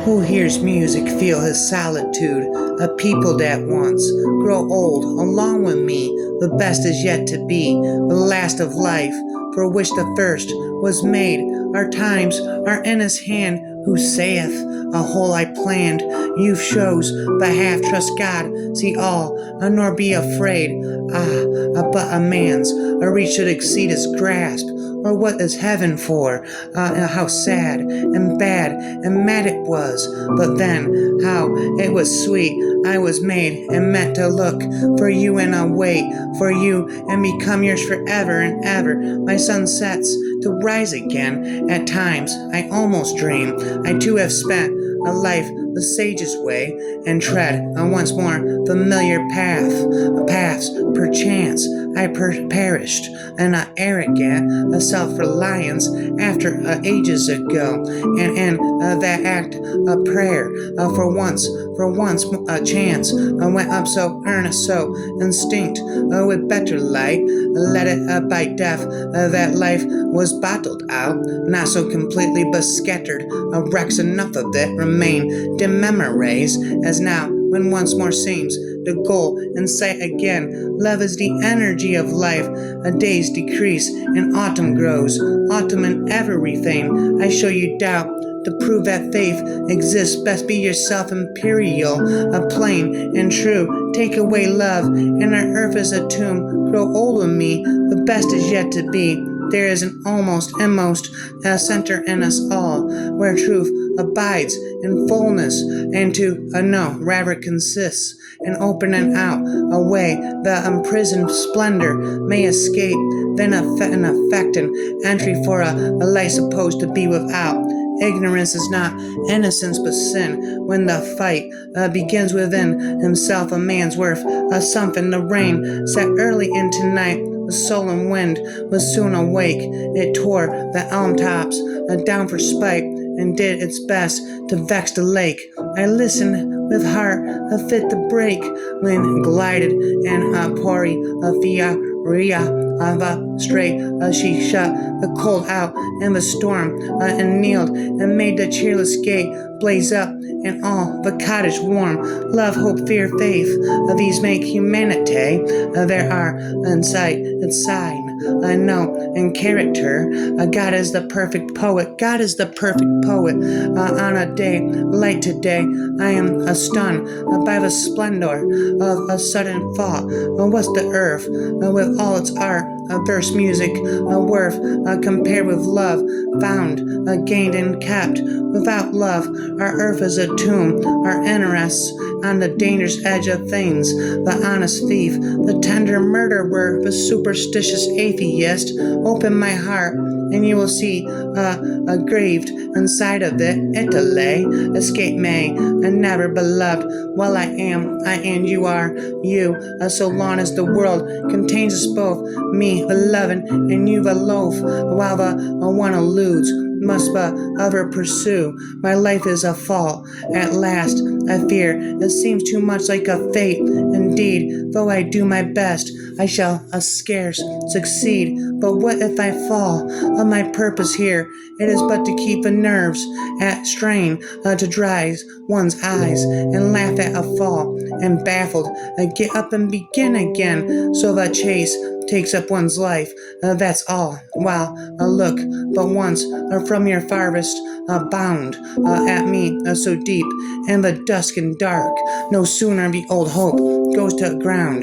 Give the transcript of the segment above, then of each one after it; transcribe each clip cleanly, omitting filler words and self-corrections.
Who hears music feel his solitude? A people that once grow old along with me. The best is yet to be, the last of life, for which the first was made. Our times are in his hand, who saith, a whole I planned. Youth shows, but half trust God, see all, nor be afraid. But a man's reach should exceed his grasp. Or what is heaven for? How sad and bad and mad it was. But then, how it was sweet. I was made and meant to look for you and I'll wait for you and become yours forever and ever. My sun sets to rise again. At times, I almost dream I too have spent a life the sage's way and tread on once more familiar paths. Perchance I perished an arrogant self-reliance after ages ago, and that act of prayer for once a chance went up so earnest, so instinct with better light. Let it by death that life was bottled out, not so completely but scattered. Wrecks enough of it remain dim memories, as now when once more seems the goal in sight again. Love is the energy of life. Days decrease and autumn grows. Autumn in everything. I show you doubt to prove that faith exists. Best be yourself imperial, plain and true. Take away love, and our earth is a tomb. Grow old with me. The best is yet to be. There is an almost inmost center in us all, where truth abides in fullness, and to know rather consists in opening out a way the imprisoned splendor may escape, then an affecting entry for a light supposed to be without. Ignorance is not innocence but sin. When the fight begins within himself, a man's worth something. The rain set early into night. The sullen wind was soon awake. It tore the elm tops down for spite, and did its best to vex the lake. I listened with heart fit to break, when glided and pouring straight, she shut the cold out in the storm, and kneeled and made the cheerless gate blaze up and all the cottage warm. Love, hope, fear, faith, these make humanity. There are in sight and sign, I know, and character. God is the perfect poet. God is the perfect poet. On a day like today, I am stunned by the splendor of a sudden thought. What's the earth with all its art, verse, music, worth compared with love, found, gained, and kept? Without love, our earth is a tomb. Our interests on the dangerous edge of things. The honest thief, the tender murderer, the superstitious atheist. Open my heart, and you will see graved inside of it, Italy. Escape may, and never beloved. While I am, and you are, you. So long as the world contains us both, me, beloved, and you, the loaf. While the one eludes, must but ever pursue. My life is a fall. At last, I fear it seems too much like a fate. Indeed, though I do my best, I shall scarce succeed. But what if I fall? Of my purpose here, it is but to keep the nerves at strain, to dry one's eyes and laugh at a fall. And baffled, get up and begin again. So the chase takes up one's life, that's all. While look but once from your farthest bound at me so deep in the dusk and dark. No sooner the old hope goes to ground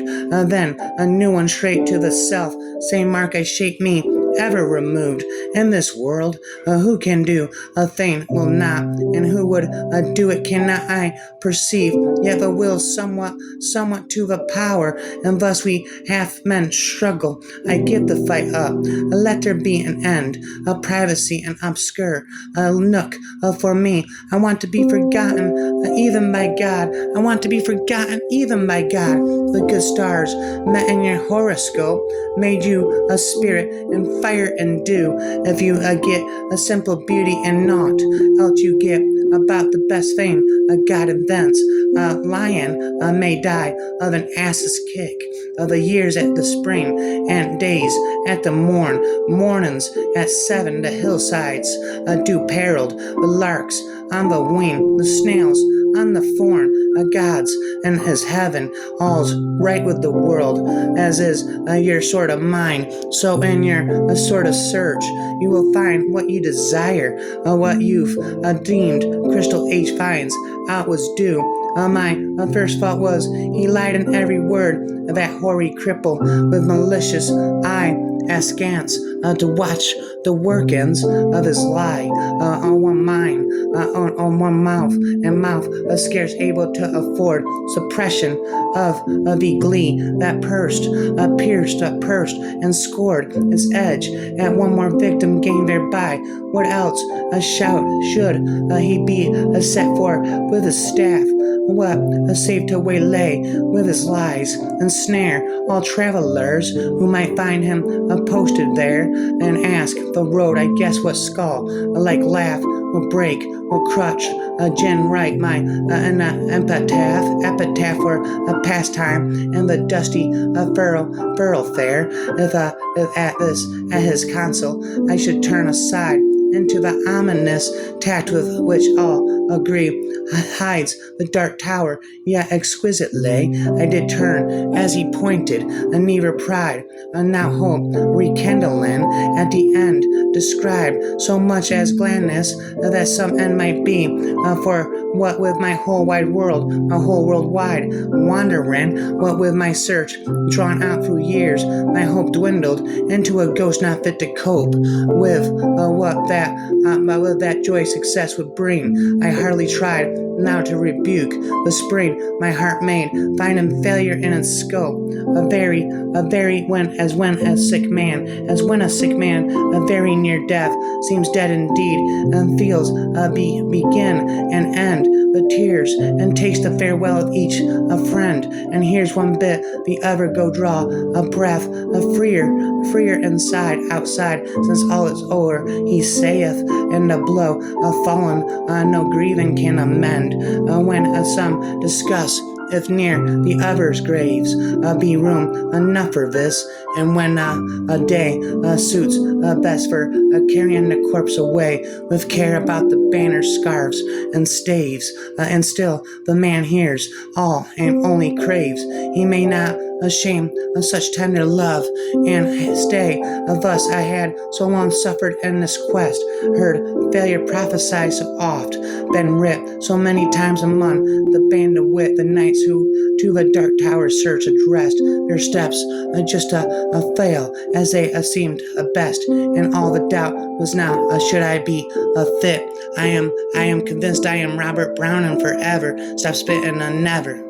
than a new one straight to the self. Same mark I shape me ever removed in this world. Who can do a thing will not, and who would do it cannot I perceive. Yet the will somewhat to the power, and thus we half men struggle. I give the fight up. Let there be an end. Privacy and obscure nook for me. I want to be forgotten even by God. I want to be forgotten even by God. The good stars met in your horoscope made you a spirit and fire and dew. If you get a simple beauty and naught else, you get about the best thing a God invents. A lion may die of an ass's kick, of the years at the spring, and days at the morn, mornings at 7, the hillsides do perilled, the larks on the wing, the snails on the thorn, God's in his heaven, all's right with the world, as is your sort of mind. So in your sort of search, you will find what you desire, what you've deemed Crystal H finds out was due. My first thought was he lied in every word, that hoary cripple with malicious eye askance to watch the workings of his lie on one mind, on one mouth, and mouth scarce able to afford suppression of the glee that pierced, and scored its edge at one more victim gained thereby. What else a shout should he be set for with his staff? What save to waylay with his lies and snare all travelers who might find him posted there and ask the road. I guess what skull like laugh will break or crutch gin right my an epitaph for a pastime and the dusty thoroughfare. If at his counsel I should turn aside into the ominous tact with which all agree hides the dark tower, yet exquisitely I did turn as he pointed, and neither pride, now hope rekindling at the end described, so much as gladness that some end might be, for what with my whole wide world, a whole world wide wandering, what with my search drawn out through years, my hope dwindled into a ghost not fit to cope with what that joy success would bring. I hardly tried now to rebuke the spring my heart made, finding failure in its scope. A very when a sick man, a very near death, seems dead indeed, and feels begin and end the tears, and takes the farewell of each a friend, and here's one bit the other go draw a breath, a freer inside, outside, since all is o'er, he saith, and the blow fallen, no grieving can amend. When some discuss if near the others' graves be room enough for this, and when a day suits best for carrying the corpse away with care about the banners, scarves, and staves, and still the man hears all and only craves. He may not ashamed of such tender love and stay of us I had so long suffered in this quest, heard failure prophesied so oft, been writ so many times among the band of wit, the knights who to the dark tower search addressed their steps just a fail as they seemed best, and all the doubt was now should I be fit. I am convinced I am Robert Brown and forever stop spitting never.